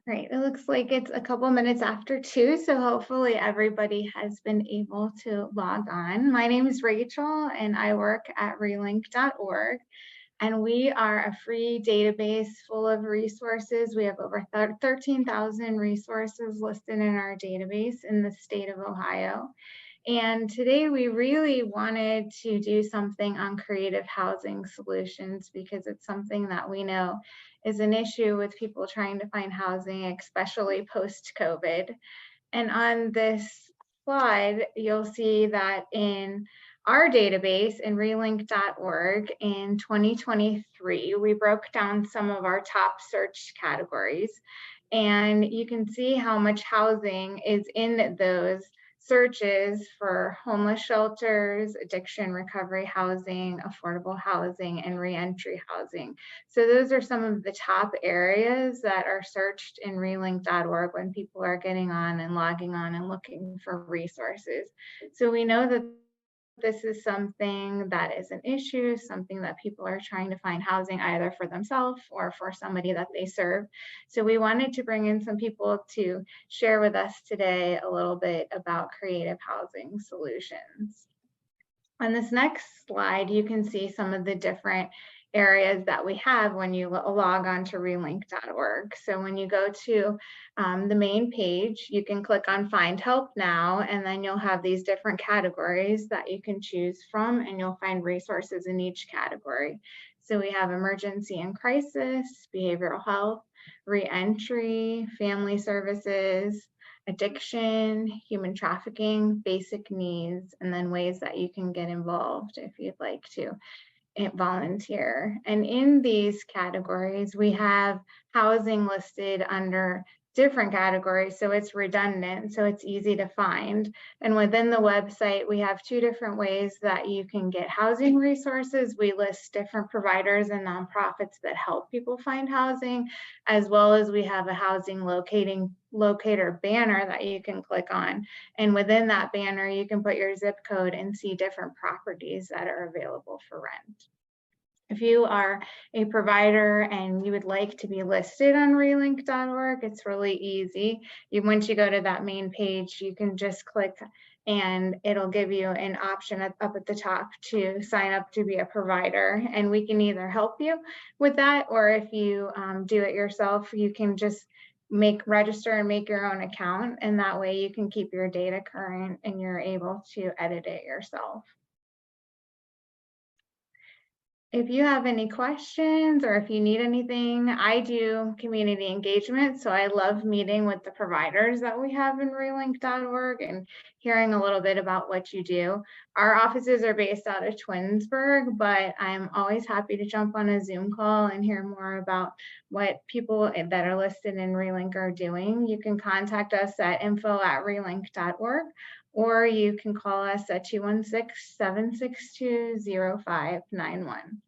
Great. It looks like it's a couple minutes after 2, so hopefully everybody has been able to log on. My name is Rachel, and I work at relink.org, and we are a free database full of resources. We have over 13,000 resources listed in our database in the state of Ohio. And today we really wanted to do something on creative housing solutions because it's something that we know is an issue with people trying to find housing, especially post-COVID. And on this slide, you'll see that in our database in relink.org in 2023, we broke down some of our top search categories. And you can see how much housing is in those searches for homeless shelters, addiction recovery housing, affordable housing, and reentry housing. So those are some of the top areas that are searched in relink.org when people are getting on and logging on and looking for resources. So we know that this is something that is an issue, something that people are trying to find housing either for themselves or for somebody that they serve. So we wanted to bring in some people to share with us today a little bit about creative housing solutions. On this next slide, you can see some of the different areas that we have when you log on to relink.org. So when you go to the main page, you can click on Find Help Now, and then you'll have these different categories that you can choose from, and you'll find resources in each category. So we have emergency and crisis, behavioral health, reentry, family services, addiction, human trafficking, basic needs, and then ways that you can get involved if you'd like to volunteer. And in these categories, we have housing listed under different categories, so it's redundant, so it's easy to find. And within the website, we have 2 different ways that you can get housing resources. We list different providers and nonprofits that help people find housing, as well as we have a housing locator banner that you can click on. And within that banner, you can put your zip code and see different properties that are available for rent. If you are a provider and you would like to be listed on relink.org, it's really easy. Once you go to that main page, you can just click and it'll give you an option up at the top to sign up to be a provider. And we can either help you with that, or if you do it yourself, you can just register and make your own account. And that way you can keep your data current and you're able to edit it yourself. If you have any questions or if you need anything, I do community engagement. So I love meeting with the providers that we have in relink.org and hearing a little bit about what you do. Our offices are based out of Twinsburg, but I'm always happy to jump on a Zoom call and hear more about what people that are listed in Relink are doing. You can contact us at info@relink.org, or you can call us at 216-762-0591.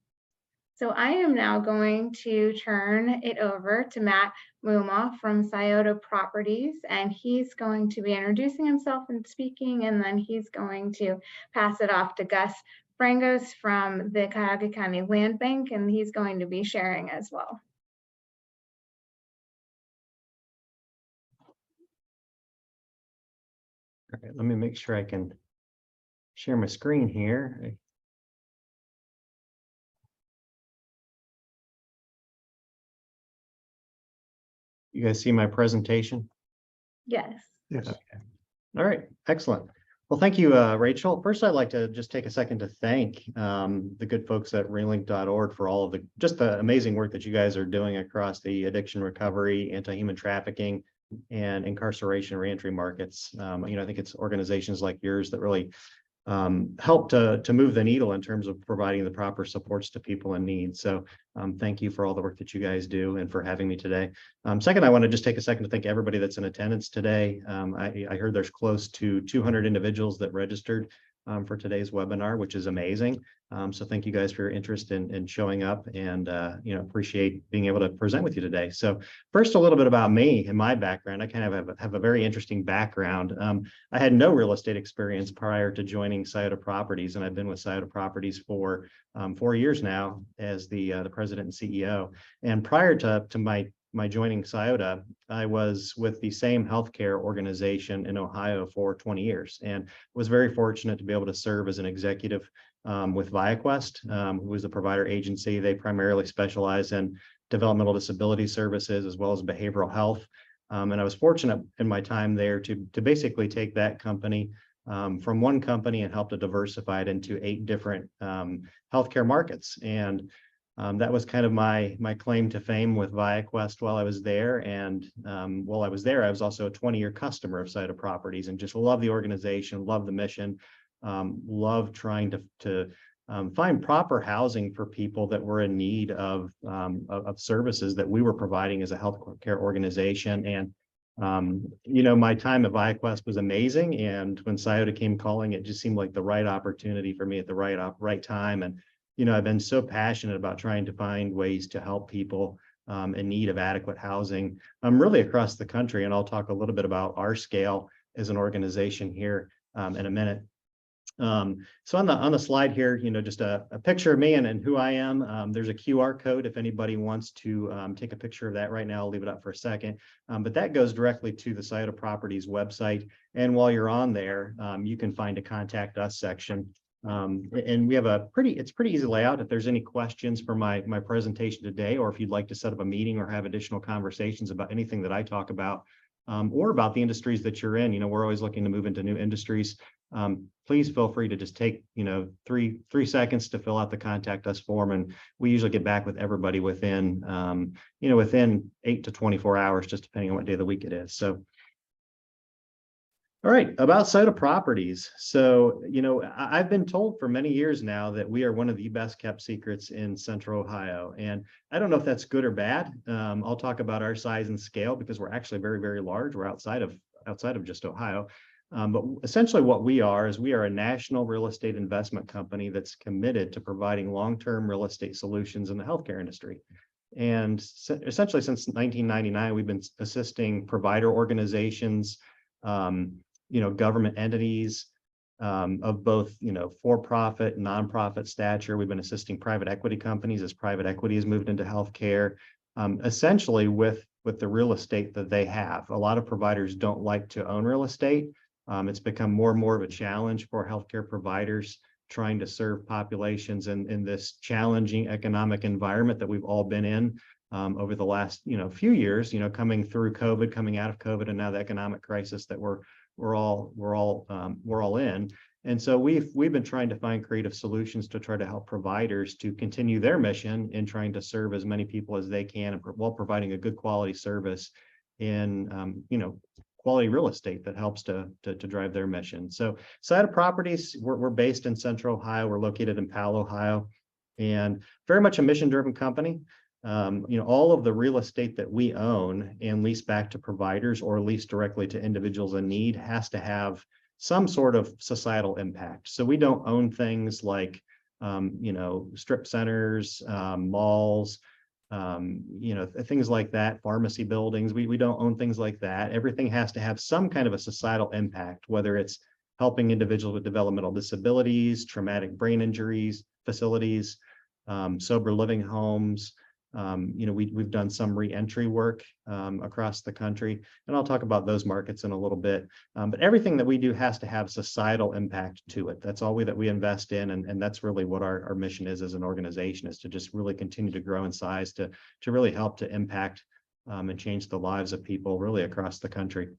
So I am now going to turn it over to Matt Muma from Scioto Properties, and he's going to be introducing himself and speaking, and then he's going to pass it off to Gus Frangos from the Cuyahoga County Land Bank, and he's going to be sharing as well. All right, let me make sure I can share my screen here. You guys see my presentation? Yes. Yes. Okay. All right, excellent. Well, thank you, Rachel. First, I'd like to just take a second to thank the good folks at relink.org for all of the amazing work that you guys are doing across the addiction recovery, anti-human trafficking, and incarceration reentry markets. I think it's organizations like yours that really help to move the needle in terms of providing the proper supports to people in need. So thank you for all the work that you guys do and for having me today. Second, I want to just take a second to thank everybody that's in attendance today. I heard there's close to 200 individuals that registered for today's webinar, which is amazing. So thank you guys for your interest in showing up, and appreciate being able to present with you today. So first, a little bit about me and my background. I kind of have a very interesting background. I had no real estate experience prior to joining Scioto Properties, and I've been with Scioto Properties for 4 years now as the president and CEO. And prior to my my joining Scioto, I was with the same healthcare organization in Ohio for 20 years and was very fortunate to be able to serve as an executive with ViaQuest, who was the provider agency. They primarily specialize in developmental disability services as well as behavioral health. And I was fortunate in my time there to basically take that company from one company and help to diversify it into 8 different healthcare markets. And that was kind of my claim to fame with ViaQuest while I was there. And while I was there, I was also a 20-year customer of Scioto Properties and just love the organization, love the mission, love trying to find proper housing for people that were in need of services that we were providing as a healthcare organization. And my time at ViaQuest was amazing. And when Scioto came calling, it just seemed like the right opportunity for me at the right time. And I've been so passionate about trying to find ways to help people in need of adequate housing really across the country. And I'll talk a little bit about our scale as an organization here in a minute. So on the slide here, just a picture of me and who I am. There's a QR code if anybody wants to take a picture of that right now. I'll leave it up for a second. But that goes directly to the Scioto Properties website. And while you're on there, you can find a contact us section. And we have it's pretty easy layout. If there's any questions for my presentation today, or if you'd like to set up a meeting or have additional conversations about anything that I talk about, or about the industries that you're in, we're always looking to move into new industries. Please feel free to just take, 3 seconds to fill out the contact us form. And we usually get back with everybody within, within 8 to 24 hours, just depending on what day of the week it is. So, all right, about Scioto Properties. So, I've been told for many years now that we are one of the best kept secrets in Central Ohio. And I don't know if that's good or bad. I'll talk about our size and scale because we're actually very, very large. We're outside of just Ohio. But essentially what we are is we are a national real estate investment company that's committed to providing long-term real estate solutions in the healthcare industry. And essentially since 1999, we've been assisting provider organizations, government entities of both, for-profit, nonprofit stature. We've been assisting private equity companies as private equity has moved into healthcare, essentially with the real estate that they have. A lot of providers don't like to own real estate. It's become more and more of a challenge for healthcare providers trying to serve populations in this challenging economic environment that we've all been in over the last few years. Coming through COVID, coming out of COVID, and now the economic crisis that we're all in. And so we've been trying to find creative solutions to try to help providers to continue their mission in trying to serve as many people as they can, while providing a good quality service in quality real estate that helps to drive their mission. So Scioto Properties, we're based in Central Ohio. We're located in Powell, Ohio, and very much a mission-driven company. All of the real estate that we own and lease back to providers or lease directly to individuals in need has to have some sort of societal impact. So we don't own things like, strip centers, malls, things like that, pharmacy buildings. We don't own things like that. Everything has to have some kind of a societal impact, whether it's helping individuals with developmental disabilities, traumatic brain injuries, facilities, sober living homes. We've done some reentry work across the country, and I'll talk about those markets in a little bit. But everything that we do has to have societal impact to it. That's all that we invest in, and that's really what our mission is as an organization, is to just really continue to grow in size, to really help to impact and change the lives of people really across the country.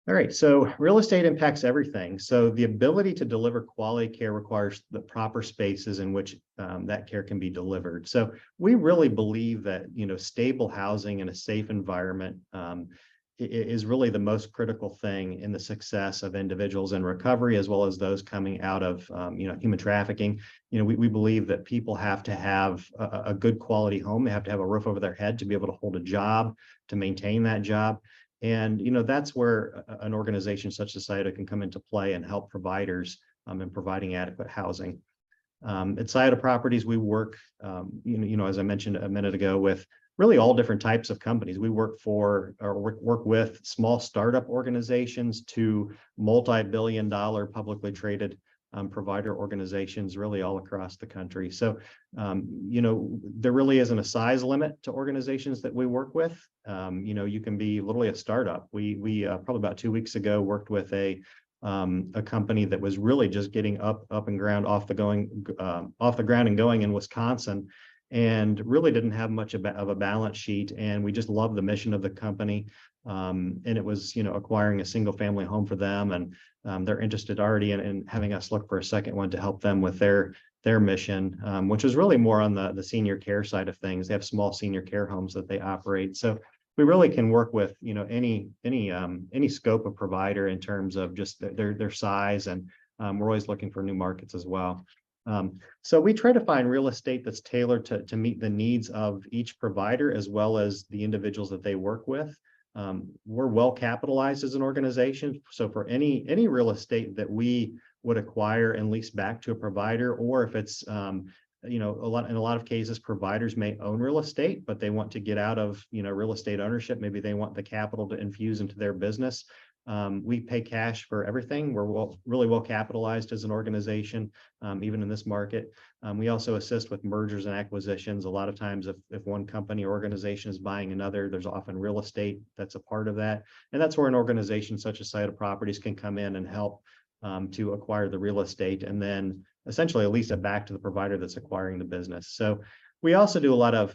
All right, so real estate impacts everything. So the ability to deliver quality care requires the proper spaces in which that care can be delivered. So we really believe that, stable housing and a safe environment is really the most critical thing in the success of individuals in recovery, as well as those coming out of, human trafficking. We believe that people have to have a good quality home. They have to have a roof over their head to be able to hold a job, to maintain that job. And, that's where an organization such as Scioto can come into play and help providers in providing adequate housing. At Scioto Properties, we work, as I mentioned a minute ago, with really all different types of companies. We work with small startup organizations to multi-billion-dollar publicly traded provider organizations really all across the country. So, there really isn't a size limit to organizations that we work with. You can be literally a startup. We probably about 2 weeks ago worked with a company that was really just getting up and ground off the ground and going in Wisconsin, and really didn't have much of a balance sheet. And we just loved the mission of the company. And it was, acquiring a single family home for them. And they're interested already in having us look for a second one to help them with their mission, which is really more on the senior care side of things. They have small senior care homes that they operate. So we really can work with, any scope of provider in terms of just their size. And we're always looking for new markets as well. So we try to find real estate that's tailored to meet the needs of each provider as well as the individuals that they work with. We're well capitalized as an organization. So for any real estate that we would acquire and lease back to a provider, or if it's, in a lot of cases, providers may own real estate, but they want to get out of, real estate ownership. Maybe they want the capital to infuse into their business. We pay cash for everything. We're really well capitalized as an organization, even in this market. We also assist with mergers and acquisitions. A lot of times, if one company or organization is buying another, there's often real estate that's a part of that. And that's where an organization such as Scioto Properties can come in and help to acquire the real estate and then essentially lease it back to the provider that's acquiring the business. So we also do a lot of,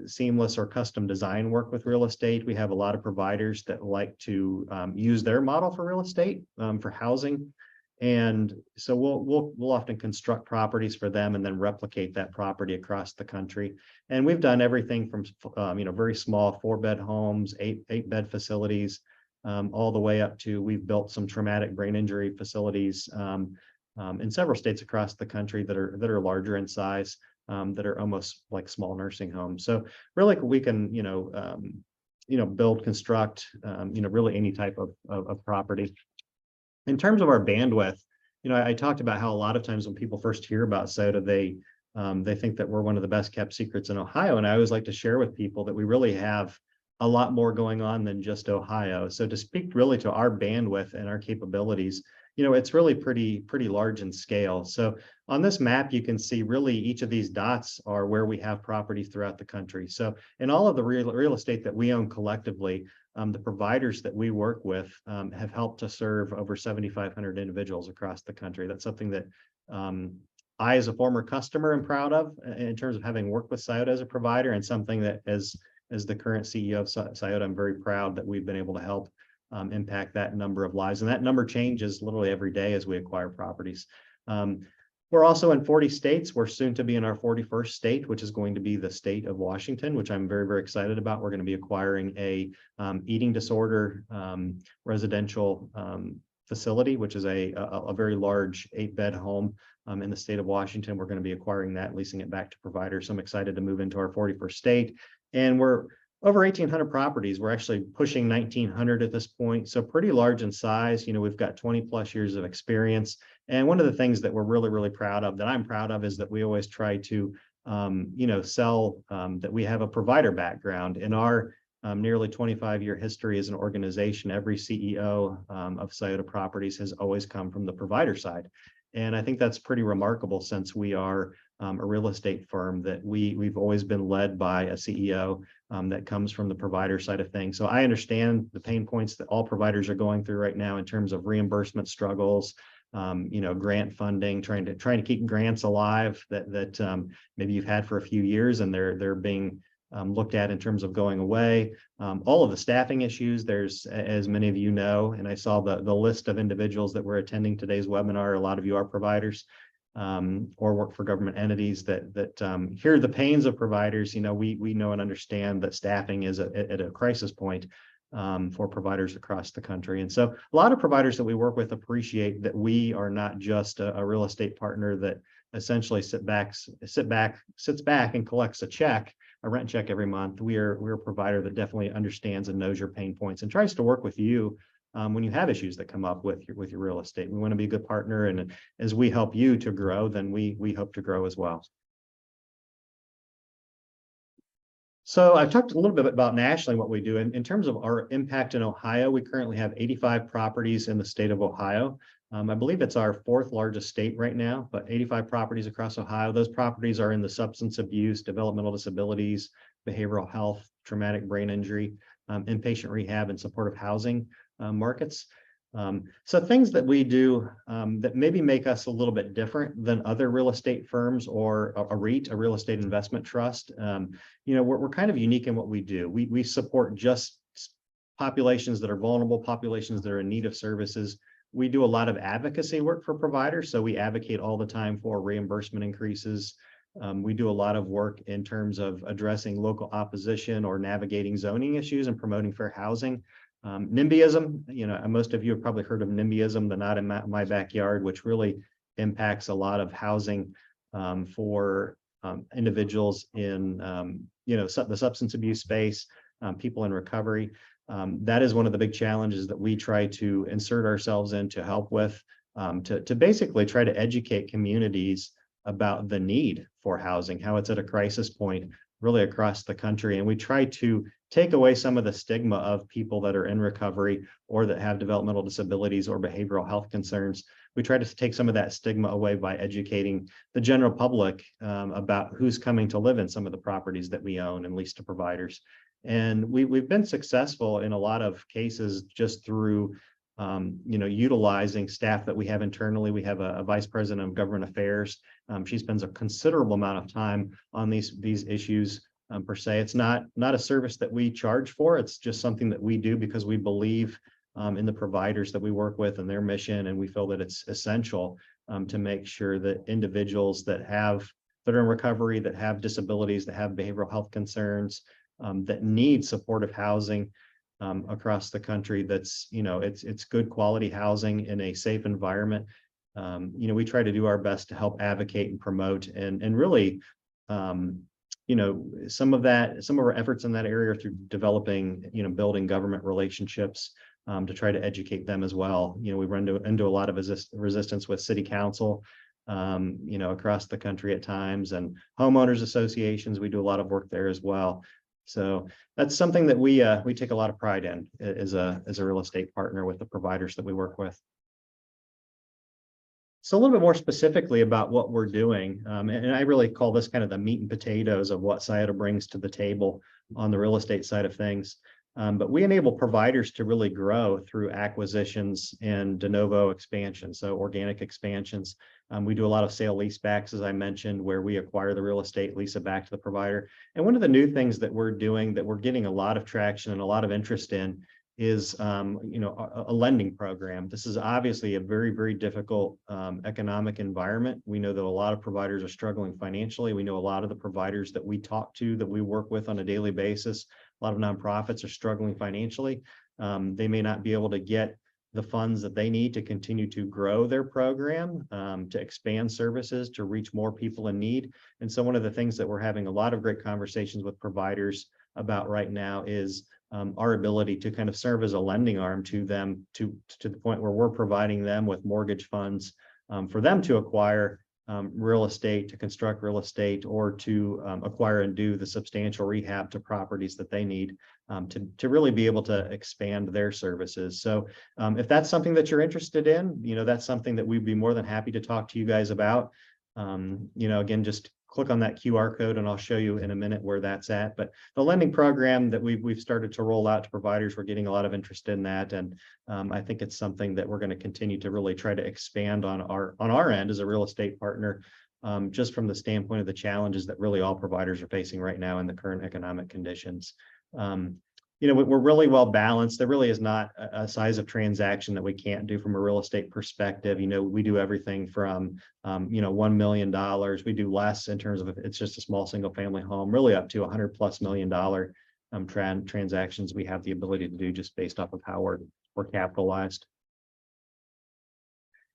seamless or custom design work with real estate. We have a lot of providers that like to use their model for real estate, for housing. And so we'll often construct properties for them and then replicate that property across the country. And we've done everything from, very small 4-bed homes, 8-bed facilities, all the way up to we've built some traumatic brain injury facilities in several states across the country that are larger in size. That are almost like small nursing homes. So really we can, build, construct, really any type of property. In terms of our bandwidth, I talked about how a lot of times when people first hear about Scioto, they think that we're one of the best kept secrets in Ohio. And I always like to share with people that we really have a lot more going on than just Ohio. So to speak really to our bandwidth and our capabilities, it's really pretty large in scale. So on this map, you can see really each of these dots are where we have properties throughout the country. So in all of the real estate that we own collectively, the providers that we work with have helped to serve over 7,500 individuals across the country. That's something that I, as a former customer, am proud of in terms of having worked with Scioto as a provider, and something that as the current CEO of Scioto, I'm very proud that we've been able to help impact that number of lives. And that number changes literally every day as we acquire properties. We're also in 40 states. We're soon to be in our 41st state, which is going to be the state of Washington, which I'm very, very excited about. We're going to be acquiring a eating disorder residential facility, which is a very large 8-bed home in the state of Washington. We're going to be acquiring that, leasing it back to providers. So I'm excited to move into our 41st state. And we're over 1,800 properties. We're actually pushing 1,900 at this point. So pretty large in size. We've got 20 plus years of experience. And one of the things that we're really, really proud of, that I'm proud of, is that we always try to, sell that we have a provider background. In our nearly 25-year history as an organization, every CEO of Scioto Properties has always come from the provider side. And I think that's pretty remarkable, since we are a real estate firm, that we've always been led by a CEO that comes from the provider side of things. So I understand the pain points that all providers are going through right now in terms of reimbursement struggles, grant funding, trying to keep grants alive that maybe you've had for a few years, and they're being looked at in terms of going away. All of the staffing issues, there's, as many of you know, and I saw the list of individuals that were attending today's webinar. A lot of you are providers or work for government entities that hear the pains of providers. We know and understand that staffing is at a crisis point for providers across the country. And so a lot of providers that we work with appreciate that we are not just a real estate partner that essentially sits back and collects a rent check every month. We're a provider that definitely understands and knows your pain points and tries to work with you when you have issues that come up with your real estate. We want to be a good partner, and as we help you to grow, then we hope to grow as well. So I've talked a little bit about nationally what we do. In terms of our impact in Ohio, we currently have 85 properties in the state of Ohio. I believe it's our fourth largest state right now, but 85 properties across Ohio. Those properties are in the substance abuse, developmental disabilities, behavioral health, traumatic brain injury, inpatient rehab, and supportive housing markets. So things that we do that maybe make us a little bit different than other real estate firms or a REIT, a real estate investment trust. We're kind of unique in what we do. We support just populations that are vulnerable, populations that are in need of services. We do a lot of advocacy work for providers. So we advocate all the time for reimbursement increases. We do a lot of work in terms of addressing local opposition or navigating zoning issues and promoting fair housing. NIMBYism, most of you have probably heard of NIMBYism, the not in my backyard, which really impacts a lot of housing for individuals in, the substance abuse space, people in recovery. That is one of the big challenges that we try to insert ourselves in to help with, to basically try to educate communities about the need for housing, how it's at a crisis point really across the country. And we try to take away some of the stigma of people that are in recovery or that have developmental disabilities or behavioral health concerns. We try to take some of that stigma away by educating the general public about who's coming to live in some of the properties that we own and lease to providers. And we've been successful in a lot of cases just through utilizing staff that we have internally. We have a vice president of government affairs. She spends a considerable amount of time on these issues per se. It's not a service that we charge for. It's just something that we do because we believe in the providers that we work with and their mission, and we feel that it's essential to make sure that individuals that are in recovery, that have disabilities, that have behavioral health concerns, that need supportive housing across the country, that's it's good quality housing in a safe environment. We try to do our best to help advocate and promote and really some of our efforts in that area are through developing building government relationships to try to educate them as well. We run into a lot of resistance with city council across the country at times, and homeowners associations. We do a lot of work there as well. So that's something that we take a lot of pride in as a real estate partner with the providers that we work with. So a little bit more specifically about what we're doing, and I really call this kind of the meat and potatoes of what Scioto brings to the table on the real estate side of things. But we enable providers to really grow through acquisitions and de novo expansion, so organic expansions. We do a lot of sale leasebacks, as I mentioned, where we acquire the real estate, lease it back to the provider. And one of the new things that we're doing that we're getting a lot of traction and a lot of interest in is a lending program. This is obviously a very, very difficult economic environment. We know that a lot of providers are struggling financially. We know a lot of the providers that we talk to, that we work with on a daily basis, a lot of nonprofits are struggling financially. They may not be able to get the funds that they need to continue to grow their program, to expand services, to reach more people in need. And so one of the things that we're having a lot of great conversations with providers about right now is our ability to kind of serve as a lending arm to them to the point where we're providing them with mortgage funds for them to acquire real estate, to construct real estate, or to acquire and do the substantial rehab to properties that they need to really be able to expand their services. So if that's something that you're interested in, that's something that we'd be more than happy to talk to you guys about. Again, just click on that QR code and I'll show you in a minute where that's at. But the lending program that we've started to roll out to providers, we're getting a lot of interest in that. And I think it's something that we're going to continue to really try to expand on our end as a real estate partner, just from the standpoint of the challenges that really all providers are facing right now in the current economic conditions. We're really well balanced. There really is not a size of transaction that we can't do from a real estate perspective. We do everything from, $1 million. We do less in terms of if it's just a small single family home, really up to $100+ million transactions we have the ability to do just based off of how we're capitalized.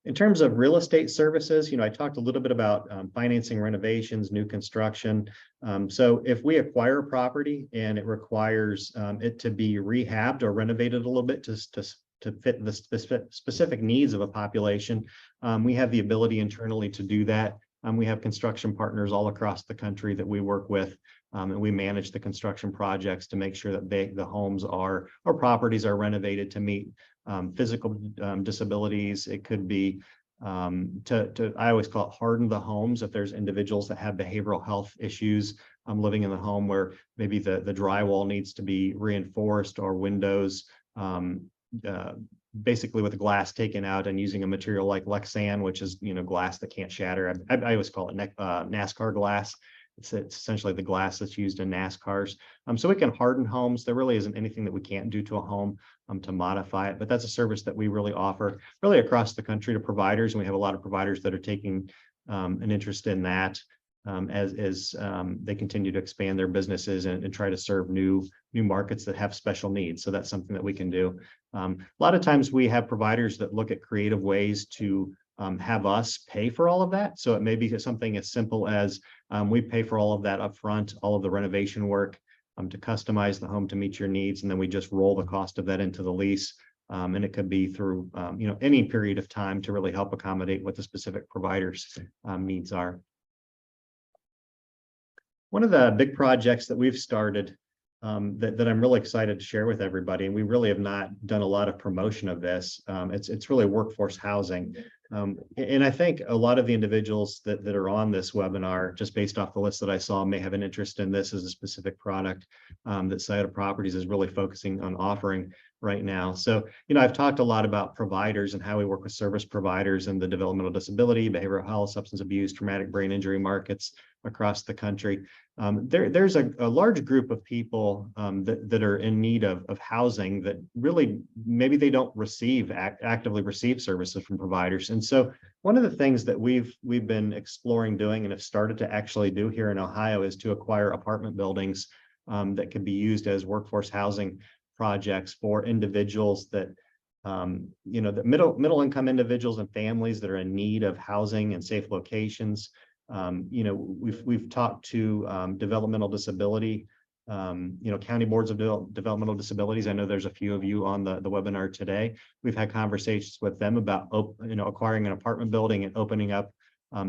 In terms of real estate services, I talked a little bit about financing renovations, new construction. So if we acquire a property and it requires it to be rehabbed or renovated a little bit to fit the specific needs of a population, we have the ability internally to do that. We have construction partners all across the country that we work with, and we manage the construction projects to make sure that the homes or properties are renovated to meet physical disabilities. It could be I always call it harden the homes. If there's individuals that have behavioral health issues living in the home where maybe the drywall needs to be reinforced or windows basically with the glass taken out and using a material like Lexan, which is, glass that can't shatter. I always call it NASCAR glass. It's essentially the glass that's used in NASCARs. So we can harden homes. There really isn't anything that we can't do to a home to modify it, but that's a service that we really offer really across the country to providers. And we have a lot of providers that are taking an interest in that as they continue to expand their businesses and try to serve new markets that have special needs. So that's something that we can do. A lot of times we have providers that look at creative ways to have us pay for all of that. So it may be something as simple as we pay for all of that upfront, all of the renovation work to customize the home to meet your needs, and then we just roll the cost of that into the lease. And it could be through any period of time to really help accommodate what the specific provider's needs are. One of the big projects that we've started that I'm really excited to share with everybody, and we really have not done a lot of promotion of this. It's really workforce housing. And I think a lot of the individuals that are on this webinar, just based off the list that I saw, may have an interest in this as a specific product that Scioto Properties is really focusing on offering right now. So, I've talked a lot about providers and how we work with service providers in the developmental disability, behavioral health, substance abuse, traumatic brain injury markets across the country. There's a large group of people that are in need of housing that really maybe they don't actively receive services from providers. And so one of the things that we've been exploring doing and have started to actually do here in Ohio is to acquire apartment buildings that can be used as workforce housing projects for individuals that the middle income individuals and families that are in need of housing and safe locations. We've talked to developmental disability, county boards of developmental disabilities. I know there's a few of you on the webinar today. We've had conversations with them about acquiring an apartment building and opening up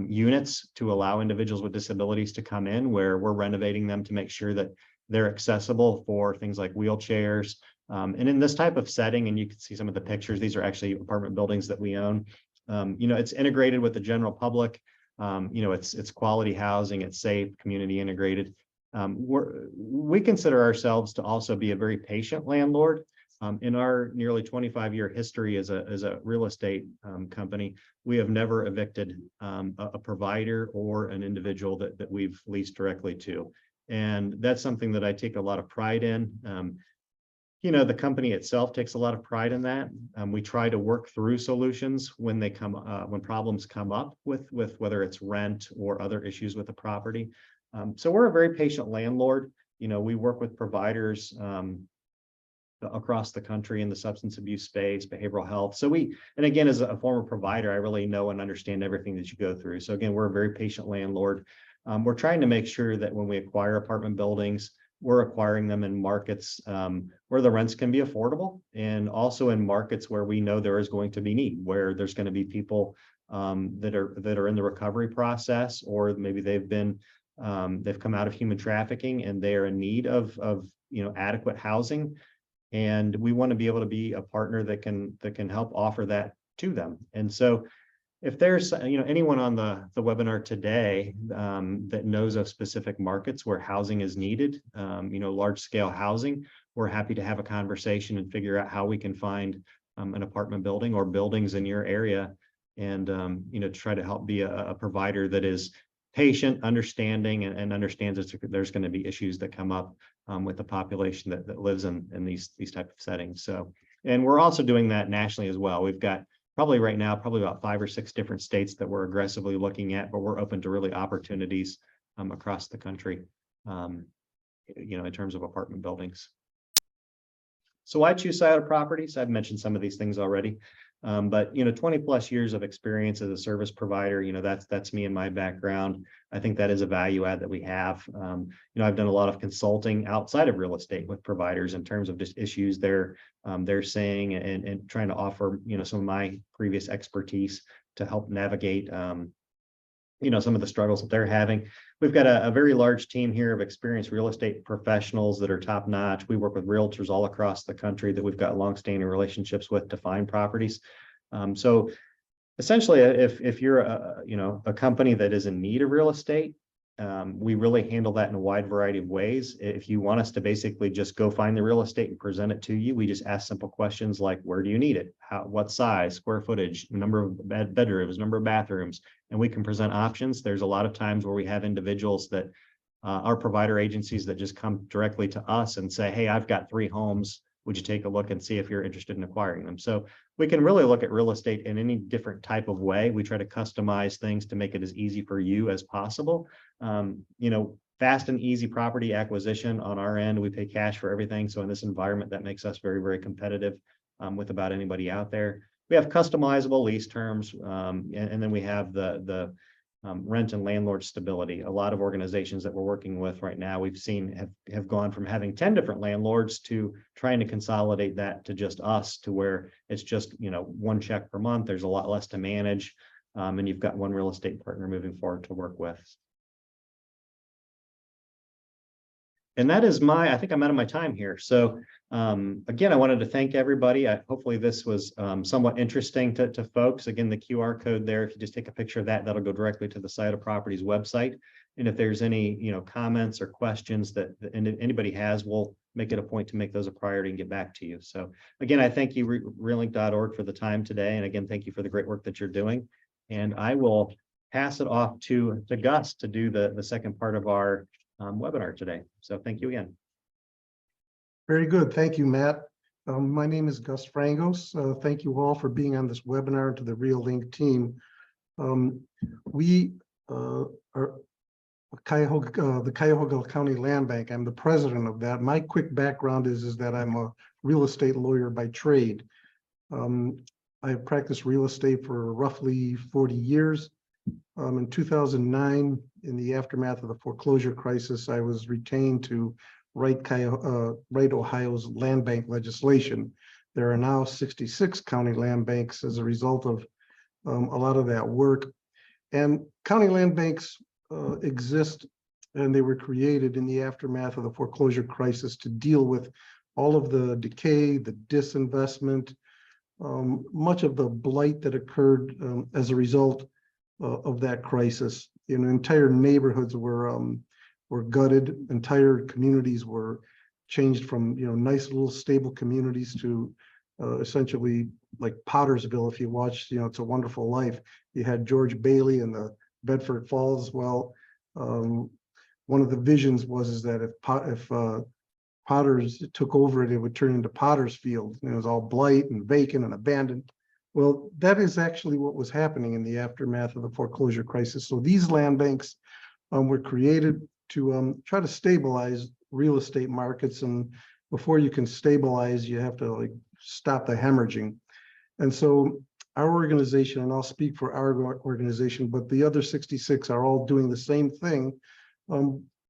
units to allow individuals with disabilities to come in, where we're renovating them to make sure that they're accessible for things like wheelchairs. And in this type of setting, and you can see some of the pictures, these are actually apartment buildings that we own. It's integrated with the general public. It's quality housing, it's safe, community integrated. We consider ourselves to also be a very patient landlord. In our nearly 25-year history as a real estate company, we have never evicted a provider or an individual that we've leased directly to. And that's something that I take a lot of pride in. The company itself takes a lot of pride in that. We try to work through solutions when when problems come up with whether it's rent or other issues with the property. So we're a very patient landlord. We work with providers across the country in the substance abuse space, behavioral health. And again, as a former provider, I really know and understand everything that you go through. So again, we're a very patient landlord. We're trying to make sure that when we acquire apartment buildings, we're acquiring them in markets where the rents can be affordable, and also in markets where we know there is going to be need, where there's going to be people that are in the recovery process, or maybe they've come out of human trafficking and they are in need of adequate housing. And we want to be able to be a partner that can help offer that to them. And so if there's anyone on the webinar today that knows of specific markets where housing is needed, large scale housing, we're happy to have a conversation and figure out how we can find an apartment building or buildings in your area, and to try to help be a provider that is patient, understanding, and understands that there's going to be issues that come up with the population that lives in these type of settings. So, and we're also doing that nationally as well. We've got probably right now, about 5 or 6 different states that we're aggressively looking at, but we're open to really opportunities across the country, in terms of apartment buildings. So why choose Scioto Properties? I've mentioned some of these things already, but 20 plus years of experience as a service provider, that's me and my background. I think that is a value add that we have. I've done a lot of consulting outside of real estate with providers in terms of just issues they're saying, and trying to offer some of my previous expertise to help navigate some of the struggles that they're having. We've got a very large team here of experienced real estate professionals that are top notch. We work with realtors all across the country that we've got longstanding relationships with to find properties. So essentially, if you're a company that is in need of real estate, we really handle that in a wide variety of ways. If you want us to basically just go find the real estate and present it to you, we just ask simple questions like, where do you need it? What size, square footage, number of bedrooms, number of bathrooms, and we can present options. There's a lot of times where we have individuals that our provider agencies that just come directly to us and say, hey, I've got 3 homes. Would you take a look and see if you're interested in acquiring them? So we can really look at real estate in any different type of way. We try to customize things to make it as easy for you as possible. Fast and easy property acquisition on our end. We pay cash for everything. So in this environment, that makes us very, very competitive with about anybody out there. We have customizable lease terms, and then we have the rent and landlord stability. A lot of organizations that we're working with right now, we've seen have gone from having 10 different landlords to trying to consolidate that to just us, to where it's just, 1 check per month. There's a lot less to manage. And you've got one real estate partner moving forward to work with. And that is I think I'm out of my time here. So again, I wanted to thank everybody. Hopefully this was somewhat interesting to folks. Again, the QR code there, if you just take a picture of that, that'll go directly to the Scioto Properties website. And if there's any comments or questions that anybody has, we'll make it a point to make those a priority and get back to you. So again, I thank you, realink.org, for the time today. And again, thank you for the great work that you're doing. And I will pass it off to Gus to do the second part of our webinar today. So thank you again. Very good. Thank you, Matt. My name is Gus Frangos. Thank you all for being on this webinar, to the RealLink team. We are the Cuyahoga County Land Bank. I'm the president of that. My quick background is that I'm a real estate lawyer by trade. I have practiced real estate for roughly 40 years. In 2009, in the aftermath of the foreclosure crisis, I was retained to write Ohio's land bank legislation. There are now 66 county land banks as a result of a lot of that work. And county land banks exist, and they were created in the aftermath of the foreclosure crisis to deal with all of the decay, the disinvestment, much of the blight that occurred as a result of that crisis. Entire neighborhoods were gutted. Entire communities were changed from nice little stable communities to essentially like Pottersville. If you watched It's a Wonderful Life, you had George Bailey and the Bedford Falls. Well, one of the visions was that if Potters took over it would turn into Potter's Field. It was all blight and vacant and abandoned. Well, that is actually what was happening in the aftermath of the foreclosure crisis. So these land banks were created to try to stabilize real estate markets. And before you can stabilize, you have to stop the hemorrhaging. And so our organization, and I'll speak for our organization, but the other 66 are all doing the same thing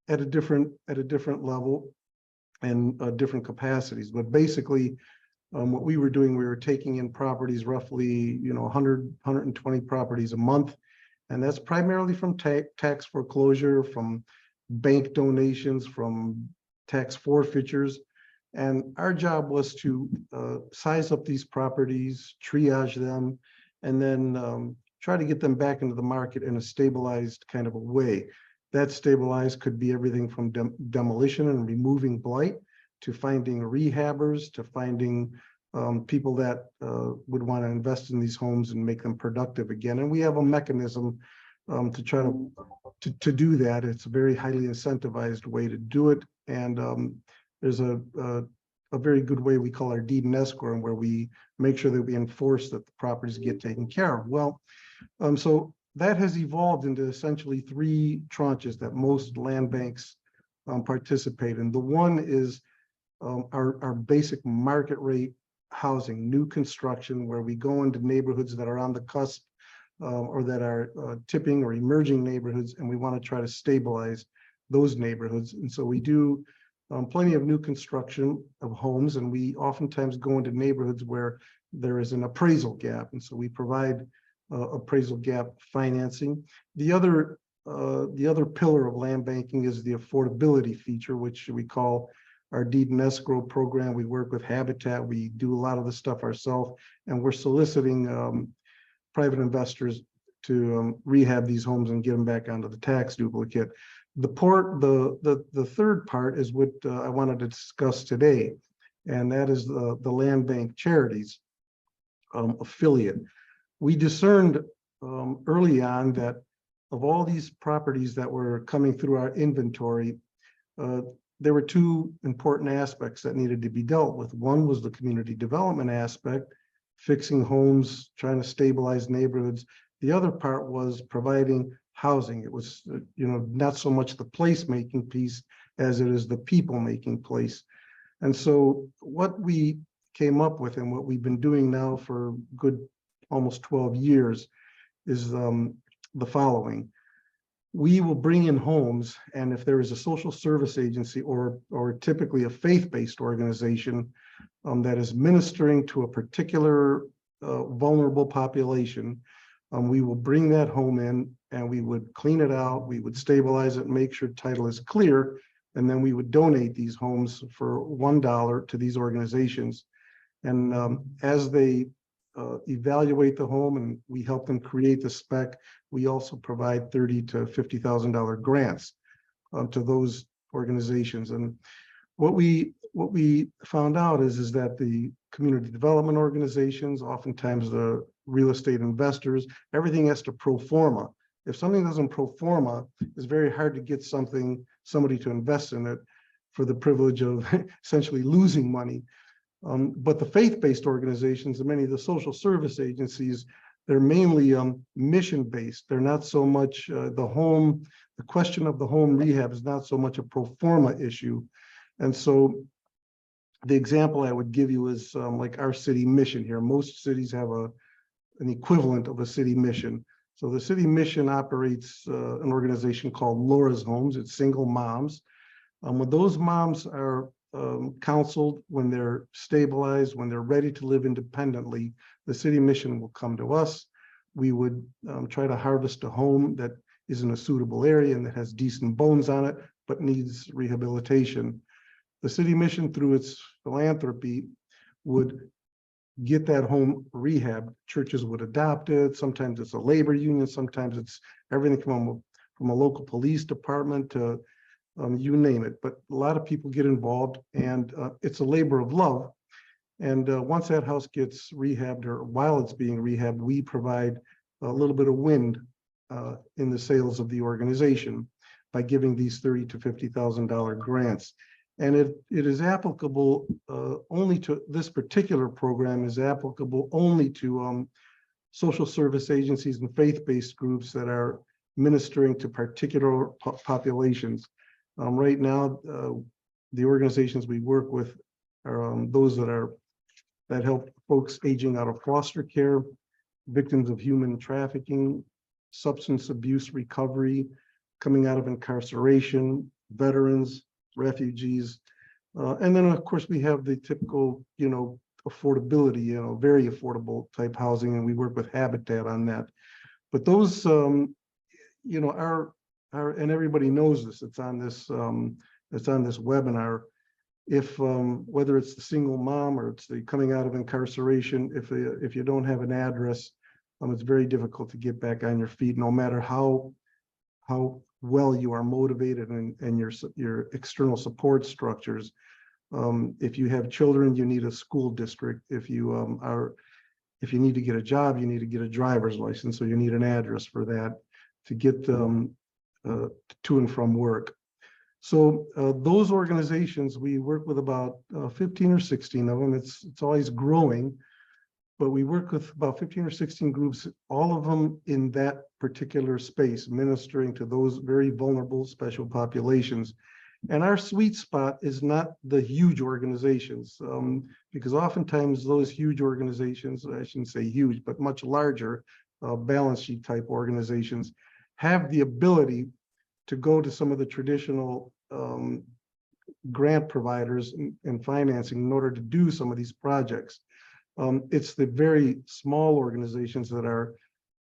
at a different level and different capacities. But basically, what we were doing, we were taking in properties, roughly 100, 120 properties a month. And that's primarily from tax foreclosure, from bank donations, from tax forfeitures. And our job was to size up these properties, triage them, and then try to get them back into the market in a stabilized kind of a way. That stabilized could be everything from demolition and removing blight, to finding rehabbers, to finding people that would want to invest in these homes and make them productive again. And we have a mechanism to try to do that. It's a very highly incentivized way to do it. And there's a very good way we call our deed and escrow, where we make sure that we enforce that the properties get taken care of. Well, so that has evolved into essentially 3 tranches that most land banks participate in. The one is our basic market rate housing, new construction, where we go into neighborhoods that are on the cusp or that are tipping or emerging neighborhoods, and we want to try to stabilize those neighborhoods. And so we do plenty of new construction of homes, and we oftentimes go into neighborhoods where there is an appraisal gap. And so we provide appraisal gap financing. The other pillar of land banking is the affordability feature, which we call our deed and escrow program. We work with Habitat. We do a lot of the stuff ourselves, and we're soliciting private investors to rehab these homes and get them back onto the tax duplicate. The third part is what I wanted to discuss today, and that is the land bank charities affiliate. We discerned early on that of all these properties that were coming through our inventory, there were two important aspects that needed to be dealt with. One was the community development aspect, fixing homes, trying to stabilize neighborhoods. The other part was providing housing. It was, not so much the placemaking piece as it is the people making place. And so what we came up with and what we've been doing now for good almost 12 years is the following. We will bring in homes, and if there is a social service agency or typically a faith-based organization that is ministering to a particular vulnerable population, we will bring that home in and we would clean it out, we would stabilize it, make sure title is clear, and then we would donate these homes for $1 to these organizations. And as they evaluate the home and we help them create the spec, we also provide $30,000 to $50,000 grants to those organizations. And what we found out is that the community development organizations, oftentimes the real estate investors, everything has to pro forma. If something doesn't pro forma, it's very hard to get somebody to invest in it for the privilege of essentially losing money. But the faith-based organizations and many of the social service agencies, they're mainly mission-based. They're not so much the question of the home rehab is not so much a pro forma issue. And so the example I would give you is like our city mission here. Most cities have an equivalent of a city mission. So the city mission operates an organization called Laura's Homes. It's single moms. When those moms are counseled, when they're stabilized, when they're ready to live independently, the city mission will come to us. We would try to harvest a home that is in a suitable area and that has decent bones on it, but needs rehabilitation. The city mission, through its philanthropy, would get that home rehab. Churches would adopt it. Sometimes it's a labor union. Sometimes it's everything from a local police department to you name it. But a lot of people get involved, and it's a labor of love. And once that house gets rehabbed, or while it's being rehabbed, we provide a little bit of wind in the sails of the organization by giving these $30,000 to $50,000 grants. And it is applicable only to this particular program is applicable only to social service agencies and faith-based groups that are ministering to particular populations. Right now, the organizations we work with are those that help folks aging out of foster care, victims of human trafficking, substance abuse recovery, coming out of incarceration, veterans, refugees, and then of course we have the typical, affordability, very affordable type housing, and we work with Habitat on that. But those, are and everybody knows this. It's on this webinar. If whether it's the single mom or it's the coming out of incarceration, if you don't have an address, it's very difficult to get back on your feet, no matter how well you are motivated and your external support structures. If you have children, you need a school district. If you need to get a job, you need to get a driver's license, so you need an address for that to get to and from work. So those organizations, we work with about 15 or 16 of them. It's always growing, but we work with about 15 or 16 groups, all of them in that particular space, ministering to those very vulnerable special populations. And our sweet spot is not the huge organizations, because oftentimes those huge organizations, I shouldn't say huge, but much larger balance sheet type organizations, have the ability to go to some of the traditional grant providers and financing in order to do some of these projects. It's the very small organizations that are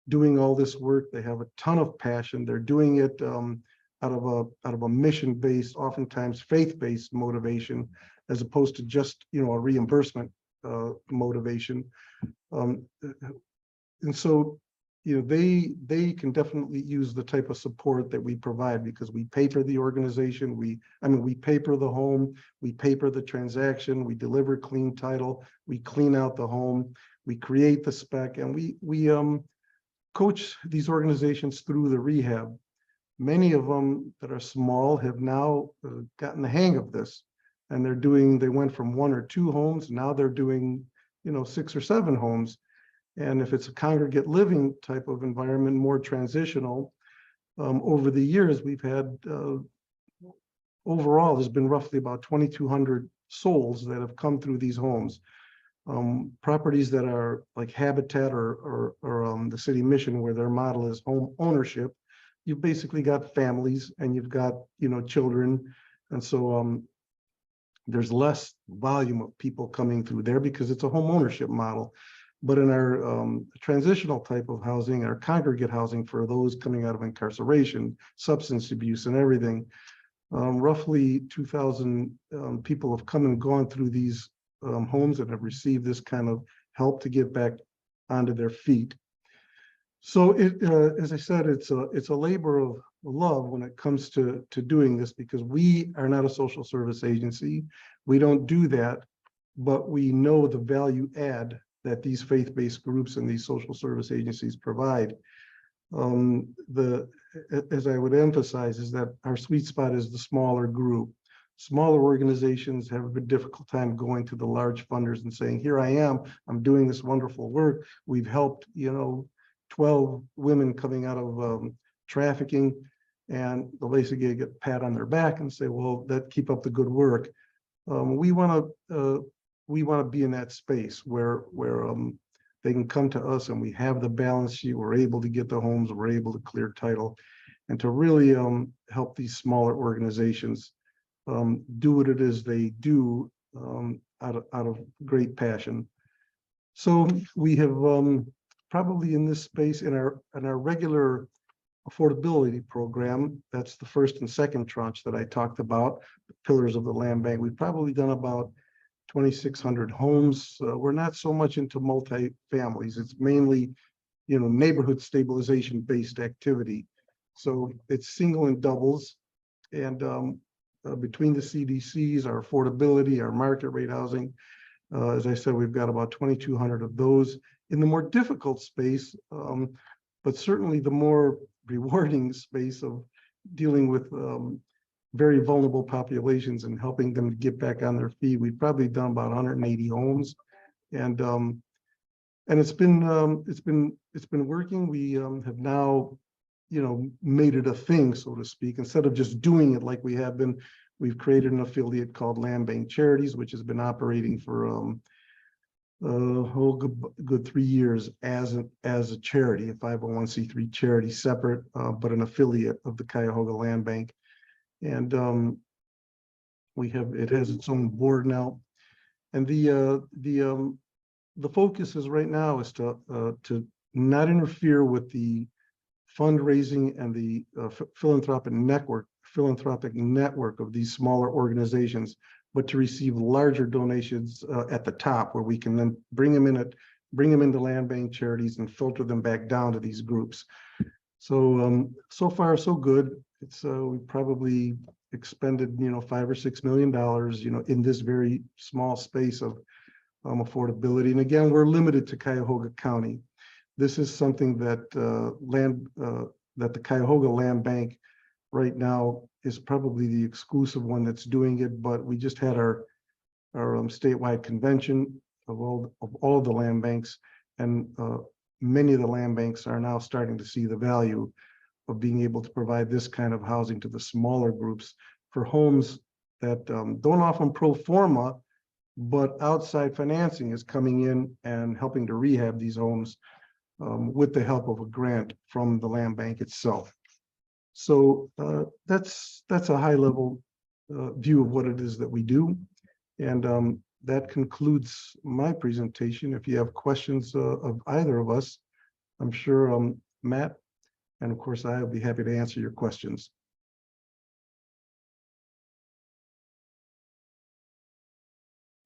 doing all this work. They have a ton of passion. They're doing it out of a mission-based, oftentimes faith-based motivation, as opposed to just, you know, a reimbursement motivation. And so, you know, they can definitely use the type of support that we provide, because we paper the organization. We paper the home, we paper the transaction, we deliver clean title, we clean out the home, we create the spec, and we coach these organizations through the rehab. Many of them that are small have now gotten the hang of this, and they went from 1 or 2 homes, now they're doing, you know, 6 or 7 homes. And if it's a congregate living type of environment, more transitional, over the years, we've had, overall, there's been roughly about 2,200 souls that have come through these homes. Properties that are like Habitat or the City Mission, where their model is home ownership, you've basically got families and you've got, you know, children. And so there's less volume of people coming through there because it's a home ownership model. But in our transitional type of housing, our congregate housing for those coming out of incarceration, substance abuse and everything, roughly 2,000 people have come and gone through these homes and have received this kind of help to get back onto their feet. So as I said, it's a labor of love when it comes to doing this, because we are not a social service agency. We don't do that, but we know the value add that these faith-based groups and these social service agencies provide. As I would emphasize, is that our sweet spot is the smaller group. Smaller organizations have a difficult time going to the large funders and saying, here I am, I'm doing this wonderful work. We've helped, you know, 12 women coming out of trafficking, and they'll basically get a pat on their back and say, well, keep up the good work. We want to be in that space where they can come to us and we have the balance sheet, we're able to get the homes, we're able to clear title, and to really help these smaller organizations do what it is they do out of great passion. So we have probably in this space, in our regular affordability program, that's the first and second tranche that I talked about, the pillars of the land bank. We've probably done about 2,600 homes. We're not so much into multi-families. It's mainly, you know, neighborhood stabilization based activity. So it's single and doubles. And between the CDCs, our affordability, our market rate housing, as I said, we've got about 2,200 of those in the more difficult space, but certainly the more rewarding space of dealing with very vulnerable populations and helping them to get back on their feet. We've probably done about 180 homes, and it's been working. We have now, you know, made it a thing, so to speak. Instead of just doing it like we have been, we've created an affiliate called Land Bank Charities, which has been operating for a whole good 3 years as a charity, a 501c3 charity, separate, but an affiliate of the Cuyahoga Land Bank. And it has its own board now. And the focus is right now is to not interfere with the fundraising and the philanthropic network of these smaller organizations, but to receive larger donations at the top, where we can then bring them into land bank charities and filter them back down to these groups. So so far so good. It's we probably expended, you know, $5 or $6 million, you know, in this very small space of affordability. And again, we're limited to Cuyahoga County. This is something that that the Cuyahoga Land Bank right now is probably the exclusive one that's doing it. But we just had our statewide convention of all the land banks, and many of the land banks are now starting to see the value of being able to provide this kind of housing to the smaller groups for homes that don't often pro forma, but outside financing is coming in and helping to rehab these homes with the help of a grant from the land bank itself. So that's a high level view of what it is that we do. And that concludes my presentation. If you have questions of either of us, I'm sure Matt and of course I will be happy to answer your questions.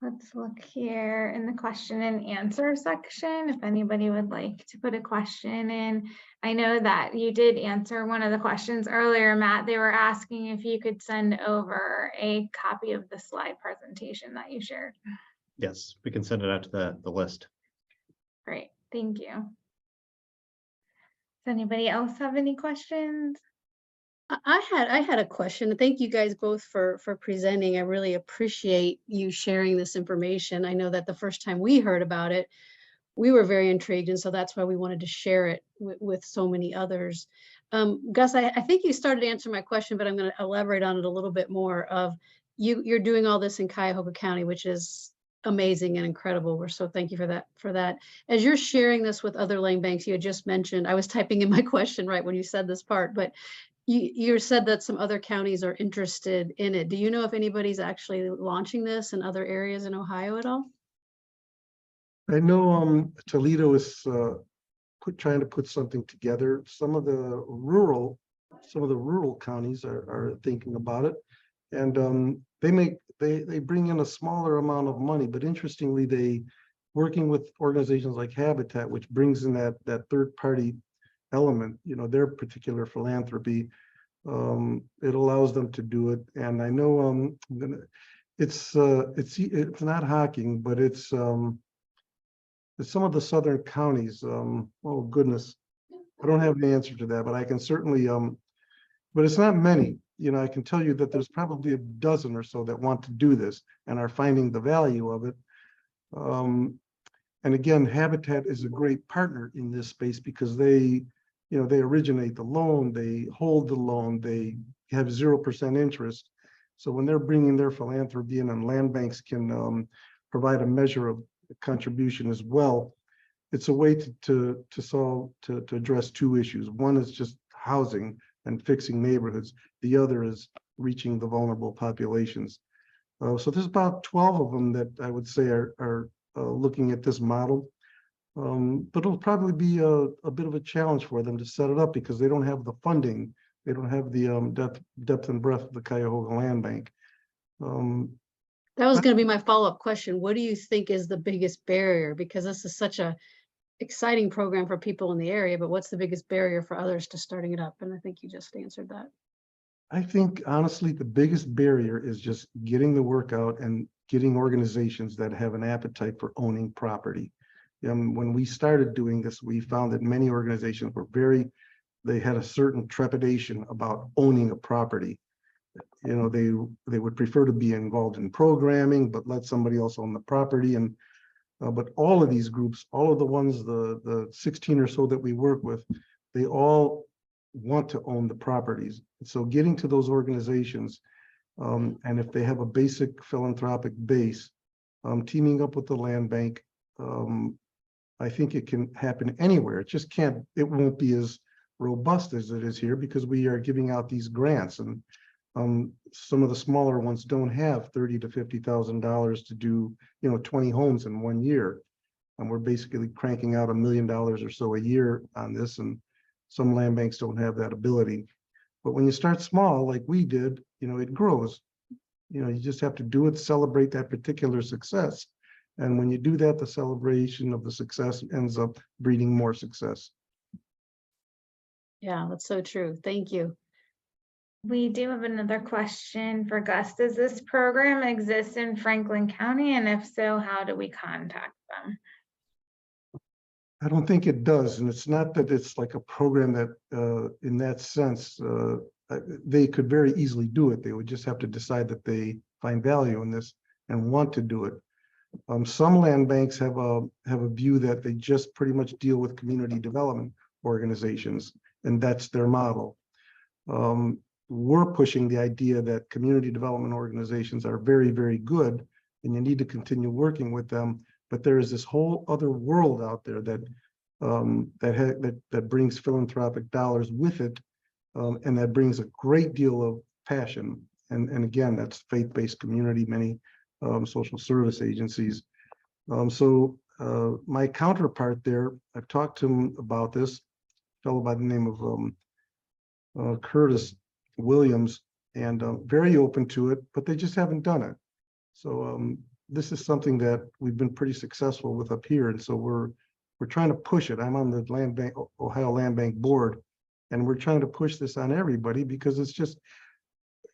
Let's look here in the question and answer section, if anybody would like to put a question in. I know that you did answer one of the questions earlier, Matt. They were asking if you could send over a copy of the slide presentation that you shared. Yes, we can send it out to the list. Great, thank you. Does anybody else have any questions? I had a question. Thank you guys both for presenting. I really appreciate you sharing this information. I know that the first time we heard about it, we were very intrigued, and so that's why we wanted to share it with so many others. Gus, I think you started to answer my question, but I'm going to elaborate on it a little bit more. Of you're doing all this in Cuyahoga County, which is amazing and incredible. We're so thank you for that. As you're sharing this with other land banks, you had just mentioned, I was typing in my question right when you said this part, but you said that some other counties are interested in it. Do you know if anybody's actually launching this in other areas in Ohio at all? I know Toledo is trying to put something together. Some of the rural counties are thinking about it, and they bring in a smaller amount of money. But interestingly, they working with organizations like Habitat, which brings in that third party element, their particular philanthropy. It allows them to do it, and I know it's not Hocking, but it's some of the southern counties. Oh goodness, I don't have an answer to that, but I can certainly but it's not many. I can tell you that there's probably a dozen or so that want to do this and are finding the value of it. And again, Habitat is a great partner in this space because they originate the loan, they hold the loan, they have 0% interest. So when they're bringing their philanthropy in, and land banks can provide a measure of contribution as well, it's a way to address two issues. One is just housing and fixing neighborhoods. The other is reaching the vulnerable populations. So there's about 12 of them that I would say are looking at this model. But it'll probably be a bit of a challenge for them to set it up because they don't have the funding. They don't have the depth and breadth of the Cuyahoga Land Bank. That was going to be my follow-up question. What do you think is the biggest barrier? Because this is such a exciting program for people in the area, but what's the biggest barrier for others to starting it up? And I think you just answered that. I think honestly, the biggest barrier is just getting the work out and getting organizations that have an appetite for owning property. When we started doing this, we found that many organizations were they had a certain trepidation about owning a property. They would prefer to be involved in programming, but let somebody else own the property. And but all of these groups, all of the ones, the 16 or so that we work with, they all want to own the properties. So getting to those organizations, and if they have a basic philanthropic base, teaming up with the land bank, I think it can happen anywhere. It won't be as robust as it is here because we are giving out these grants, and some of the smaller ones don't have $30,000 to $50,000 to do 20 homes in 1 year, and we're basically cranking out $1 million or so a year on this, and some land banks don't have that ability. But when you start small like we did, it grows. You just have to do it, celebrate that particular success, and when you do that, the celebration of the success ends up breeding more success. Yeah, that's so true. Thank you. We do have another question for Gus. Does this program exist in Franklin County? And if so, how do we contact them? I don't think it does. And it's not that it's like a program that in that sense, they could very easily do it. They would just have to decide that they find value in this and want to do it. Some land banks have a view that they just pretty much deal with community development organizations, and that's their model. We're pushing the idea that community development organizations are very, very good, and you need to continue working with them. But there is this whole other world out there that brings philanthropic dollars with it, and that brings a great deal of passion. And again, that's faith-based community, many social service agencies. So my counterpart there, I've talked to him about this, fellow by the name of Curtis Williams, and very open to it, but they just haven't done it. So this is something that we've been pretty successful with up here, and so we're trying to push it. I'm on the Land Bank, Ohio Land Bank board, and we're trying to push this on everybody because it's just,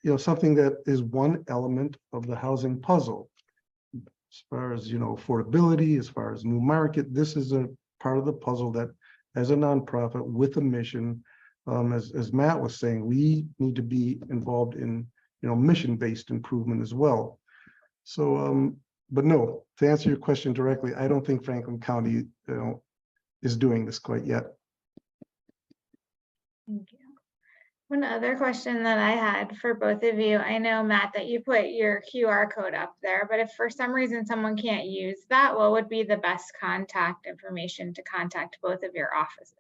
you know, something that is one element of the housing puzzle. As far as, you know, affordability, as far as new market, this is a part of the puzzle that, as a nonprofit with a mission, as Matt was saying, we need to be involved in, you know, mission-based improvement as well. So, but no, to answer your question directly, I don't think Franklin County, you know, is doing this quite yet. Thank you. One other question that I had for both of you, I know, Matt, that you put your QR code up there, but if for some reason someone can't use that, what would be the best contact information to contact both of your offices?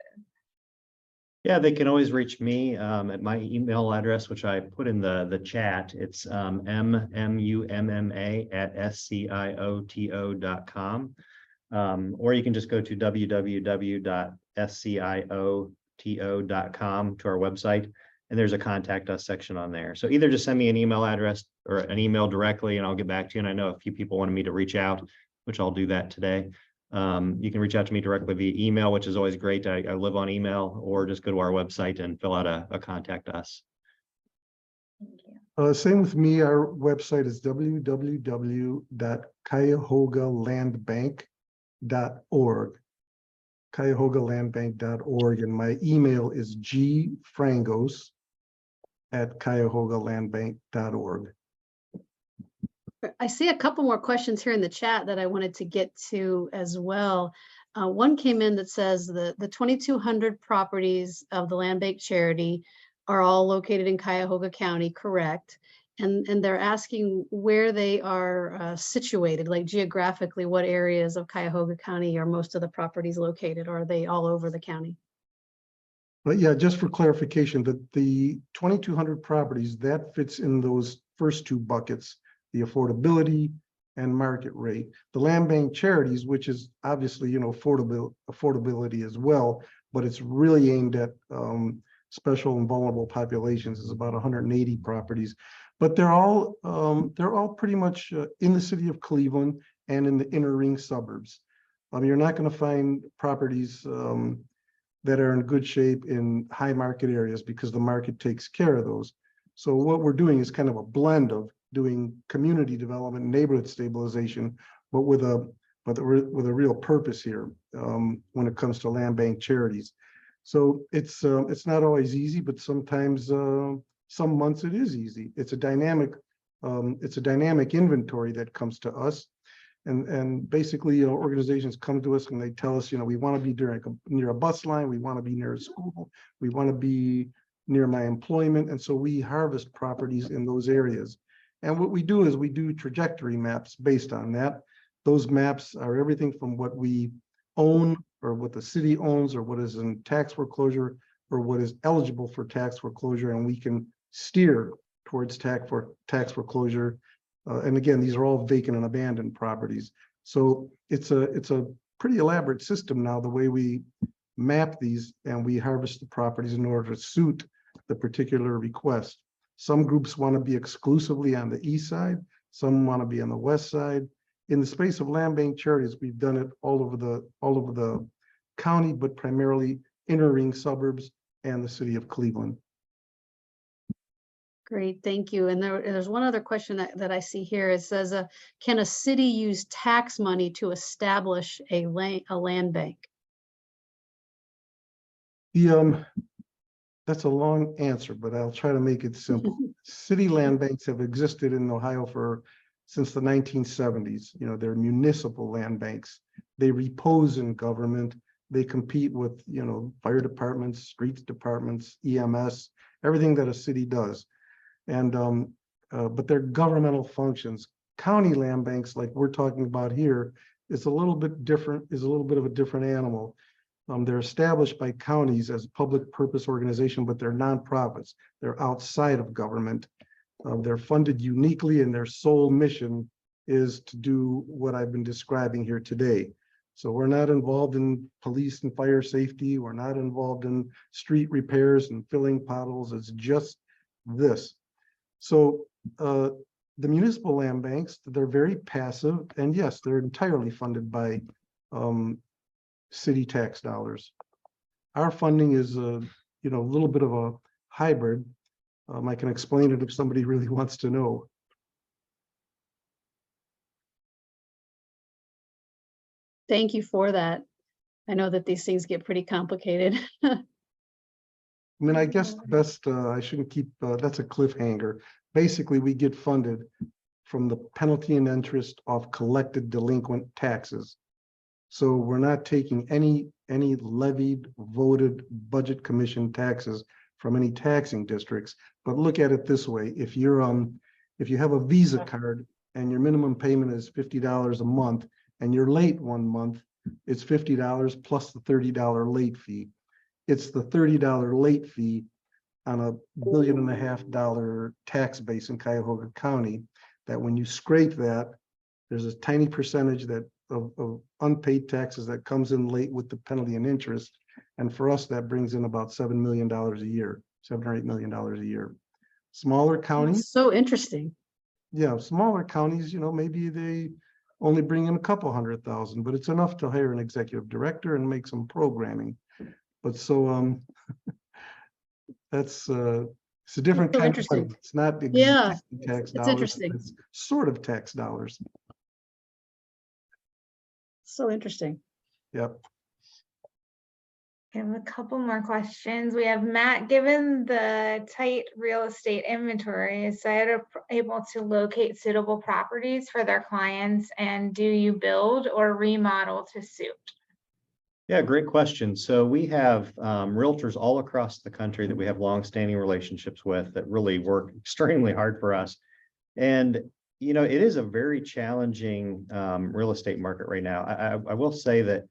Yeah, they can always reach me at my email address, which I put in the chat. It's mmumma@scioto.com. Or you can just go to www.scioto.com to our website, and there's a contact us section on there. So either just send me an email address or an email directly, and I'll get back to you. And I know a few people wanted me to reach out, which I'll do that today. You can reach out to me directly via email, which is always great. I live on email, or just go to our website and fill out a contact us. Thank you. Same with me. Our website is www.cuyahogalandbank.org. cuyahogalandbank.org, and my email is gfrangos@cuyahogalandbank.org. I see a couple more questions here in the chat that I wanted to get to as well. One came in that says the 2,200 properties of the Land Bank charity are all located in Cuyahoga County, correct? And they're asking where they are situated, like geographically, what areas of Cuyahoga County are most of the properties located? Or are they all over the county? But yeah, just for clarification, the 2,200 properties, that fits in those first two buckets, the affordability and market rate. The Land Bank charities, which is obviously, you know, affordability as well, but it's really aimed at special and vulnerable populations, is about 180 properties. But they're all pretty much in the city of Cleveland and in the inner ring suburbs. You're not going to find properties that are in good shape in high market areas because the market takes care of those. So what we're doing is kind of a blend of doing community development, neighborhood stabilization, but with a real purpose here when it comes to Land Bank charities. So it's not always easy, but sometimes some months it is easy. It's a dynamic inventory that comes to us, and basically, you know, organizations come to us and they tell us, you know, we want to be near a bus line, we want to be near a school, we want to be near my employment, and so we harvest properties in those areas. And what we do is we do trajectory maps based on that. Those maps are everything from what we own or what the city owns or what is in tax foreclosure or what is eligible for tax foreclosure, and we can steer towards tax foreclosure. And again, these are all vacant and abandoned properties. So it's a pretty elaborate system now, the way we map these, and we harvest the properties in order to suit the particular request. Some groups want to be exclusively on the east side. Some want to be on the west side. In the space of Land Bank charities, we've done it all over the county, but primarily inner ring suburbs and the city of Cleveland. Great, thank you. And there's one other question that I see here. It says, can a city use tax money to establish a land bank? That's a long answer, but I'll try to make it simple. City land banks have existed in Ohio since the 1970s. You know, they're municipal land banks. They repose in government. They compete with, you know, fire departments, streets departments, EMS, everything that a city does. And but they're governmental functions. County land banks, like we're talking about here, is a little bit of a different animal. They're established by counties as public purpose organization, but they're nonprofits. They're outside of government. They're funded uniquely, and their sole mission is to do what I've been describing here today. So we're not involved in police and fire safety. We're not involved in street repairs and filling potholes. It's just this. So the municipal land banks, they're very passive, and yes, they're entirely funded by city tax dollars. Our funding is a little bit of a hybrid. I can explain it if somebody really wants to know. Thank you for that. I know that these things get pretty complicated. I mean, I guess the best, I shouldn't keep, that's a cliffhanger. Basically, we get funded from the penalty and interest of collected delinquent taxes. So we're not taking any levied, voted budget commission taxes from any taxing districts. But look at it this way: if you have a Visa card and your minimum payment is $50 a month, and you're late one month, it's $50 plus the $30 late fee. It's the $30 late fee on $1.5 billion tax base in Cuyahoga County that when you scrape that, there's a tiny percentage of unpaid taxes that comes in late with the penalty and interest. And for us, that brings in about $7 million a year, $7 or $8 million a year. Smaller counties. So interesting. Yeah, smaller counties, maybe they only bring in a couple 100,000, but it's enough to hire an executive director and make some programming. But so that's it's a different So kind interesting. of money. It's not Yeah, exactly tax it's dollars. interesting. It's sort of tax dollars. So interesting. Yep. I have a couple more questions. We have Matt, given the tight real estate inventory, is SIDA able to locate suitable properties for their clients? And do you build or remodel to suit? Yeah, great question. So we have realtors all across the country that we have longstanding relationships with that really work extremely hard for us. And, it is a very challenging real estate market right now. I will say that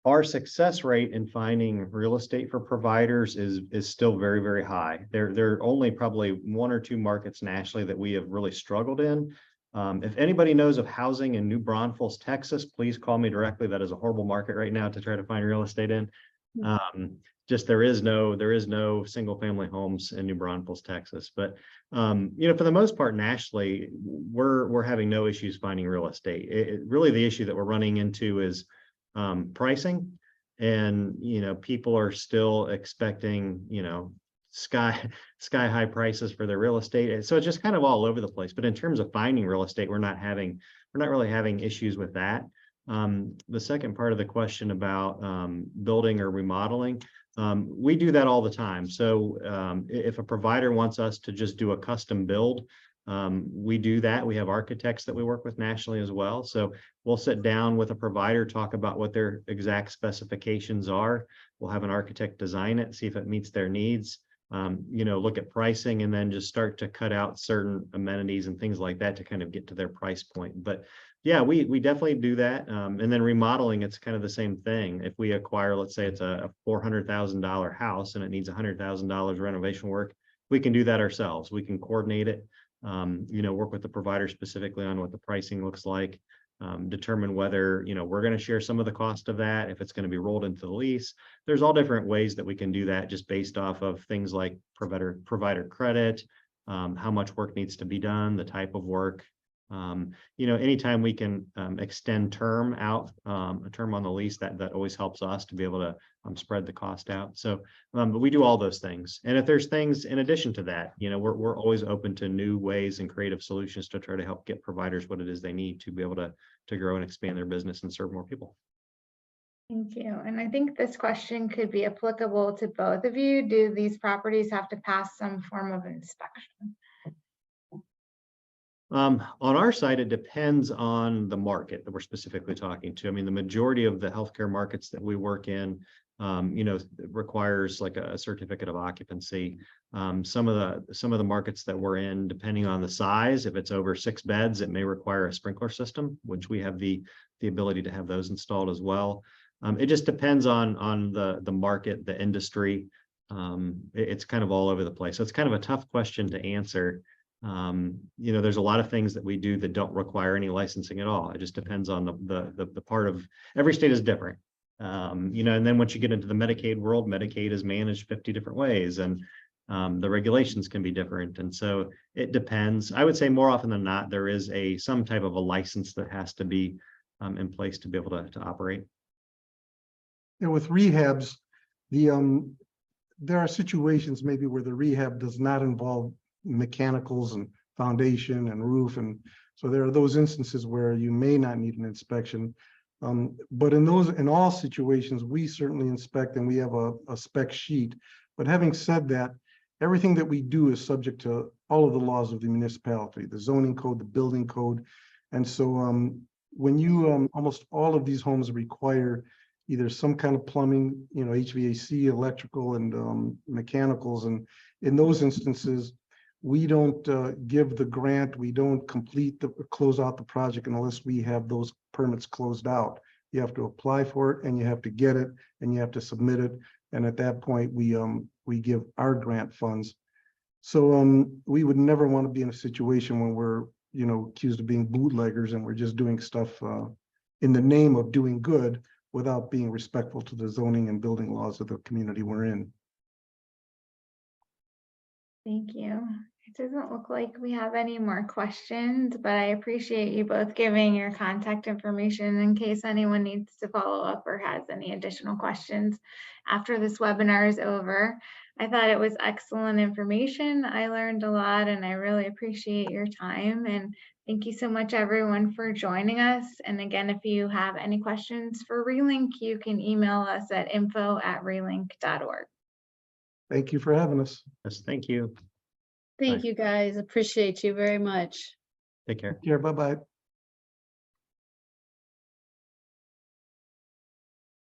our success rate in finding real estate for providers is still very, very high. There are only probably one or two markets nationally that we have really struggled in. If anybody knows of housing in New Braunfels, Texas, please call me directly. That is a horrible market right now to try to find real estate in. Just there is no single family homes in New Braunfels, Texas. But for the most part, nationally, we're having no issues finding real estate. Really, the issue that we're running into is pricing, and people are still expecting sky high prices for their real estate. So it's just kind of all over the place. But in terms of finding real estate, we're not really having issues with that. The second part of the question about building or remodeling, we do that all the time. So if a provider wants us to just do a custom build, we do that. We have architects that we work with nationally as well. So we'll sit down with a provider, talk about what their exact specifications are. We'll have an architect design it, see if it meets their needs, look at pricing, and then just start to cut out certain amenities and things like that to kind of get to their price point. But yeah, we definitely do that. And then remodeling, it's kind of the same thing. If we acquire, let's say it's a $400,000 house and it needs $100,000 renovation work, we can do that ourselves. We can coordinate it. Work with the provider specifically on what the pricing looks like, determine whether, we're going to share some of the cost of that, if it's going to be rolled into the lease. There's all different ways that we can do that just based off of things like provider credit, how much work needs to be done, the type of work. Anytime we can extend term out, a term on the lease, that always helps us to be able to spread the cost out. So, but we do all those things. And if there's things in addition to that, we're always open to new ways and creative solutions to try to help get providers what it is they need to be able to grow and expand their business and serve more people. Thank you. And I think this question could be applicable to both of you. Do these properties have to pass some form of inspection? On our side, it depends on the market that we're specifically talking to. I mean, the majority of the healthcare markets that we work in, requires like a certificate of occupancy. Some of the markets that we're in, depending on the size, if it's over 6 beds, it may require a sprinkler system, which we have the ability to have those installed as well. It just depends on the market, the industry. It's kind of all over the place. So it's kind of a tough question to answer. There's a lot of things that we do that don't require any licensing at all. It just depends on the part of, every state is different. And then once you get into the Medicaid world, Medicaid is managed 50 different ways, and the regulations can be different. And so it depends. I would say more often than not, there is some type of a license that has to be in place to be able to operate. With rehabs, there are situations maybe where the rehab does not involve mechanicals and foundation and roof, and so there are those instances where you may not need an inspection. But in all situations, we certainly inspect, and we have a spec sheet. But having said that, everything that we do is subject to all of the laws of the municipality, the zoning code, the building code. And so when you, almost all of these homes require either some kind of plumbing, HVAC, electrical, and mechanicals. And in those instances, we don't give the grant, we don't close out the project unless we have those permits closed out. You have to apply for it, and you have to get it, and you have to submit it. And at that point, we give our grant funds. So we would never want to be in a situation when we're, accused of being bootleggers and we're just doing stuff in the name of doing good without being respectful to the zoning and building laws of the community we're in. Thank you. It doesn't look like we have any more questions, but I appreciate you both giving your contact information in case anyone needs to follow up or has any additional questions after this webinar is over. I thought it was excellent information. I learned a lot, and I really appreciate your time. And thank you so much, everyone, for joining us. And again, if you have any questions for Relink, you can email us at info@relink.org. Thank you for having us. Yes, thank you. Thank Bye. you, guys. Appreciate you very much. Take care. Yeah, bye-bye.